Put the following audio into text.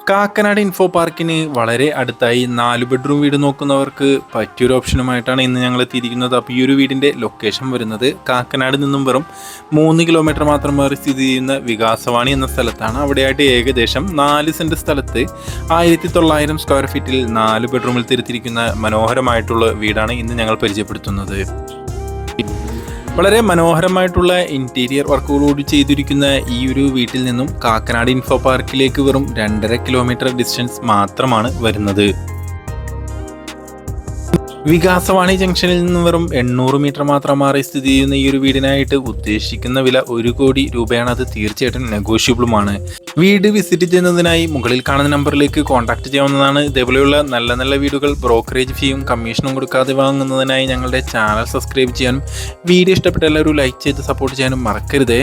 Kakkanad info പാർക്കിന് വളരെ അടുത്തായി 4 bedroom വീട് നോക്കുന്നവർക്ക് പറ്റിയൊരു ഓപ്ഷനുമായിട്ടാണ് ഇന്ന് ഞങ്ങൾ എത്തിയിരിക്കുന്നത്. അപ്പോൾ ഈ ഒരു വീടിൻ്റെ ലൊക്കേഷൻ വരുന്നത് കാക്കനാട് നിന്നും വെറും 3 കിലോമീറ്റർ മാത്രം മാറി സ്ഥിതി ചെയ്യുന്ന വികാസവാണി എന്ന സ്ഥലത്താണ്. അവിടെയായിട്ട് ഏകദേശം 4 സെൻറ്റ് സ്ഥലത്ത് 1900 സ്ക്വയർ ഫീറ്റിൽ 4 ബെഡ്റൂമിൽ തിരുത്തിരിക്കുന്ന മനോഹരമായിട്ടുള്ള വീടാണ് ഇന്ന് ഞങ്ങൾ പരിചയപ്പെടുത്തുന്നത്. വളരെ മനോഹരമായിട്ടുള്ള ഇൻറ്റീരിയർ വർക്കുകളോട് ചെയ്തിരിക്കുന്ന ഈ ഒരു വീട്ടിൽ നിന്നും കാക്കനാട് ഇൻഫോ പാർക്കിലേക്ക് വെറും 2.5 കിലോമീറ്റർ ഡിസ്റ്റൻസ് മാത്രമാണ് വരുന്നത്. വികാസവാണി ജംഗ്ഷനിൽ നിന്ന് വെറും 800 മീറ്റർ മാത്രം മാറി സ്ഥിതി ചെയ്യുന്ന ഈ ഒരു വീടിനായിട്ട് ഉദ്ദേശിക്കുന്ന വില 1 കോടി രൂപയാണ്. അത് തീർച്ചയായിട്ടും നെഗോഷ്യബിളുമാണ്. വീട് വിസിറ്റ് ചെയ്യുന്നതിനായി മുകളിൽ കാണുന്ന നമ്പറിലേക്ക് കോൺടാക്ട് ചെയ്യാവുന്നതാണ്. ഇതേപോലെയുള്ള നല്ല നല്ല വീടുകൾ ബ്രോക്കറേജ് ഫീയും കമ്മീഷനും കൊടുക്കാതെ വാങ്ങുന്നതിനായി ഞങ്ങളുടെ ചാനൽ സബ്സ്ക്രൈബ് ചെയ്യാനും വീഡിയോ ഇഷ്ടപ്പെട്ട എല്ലാവരും ലൈക്ക് ചെയ്ത് സപ്പോർട്ട് ചെയ്യാനും മറക്കരുതേ.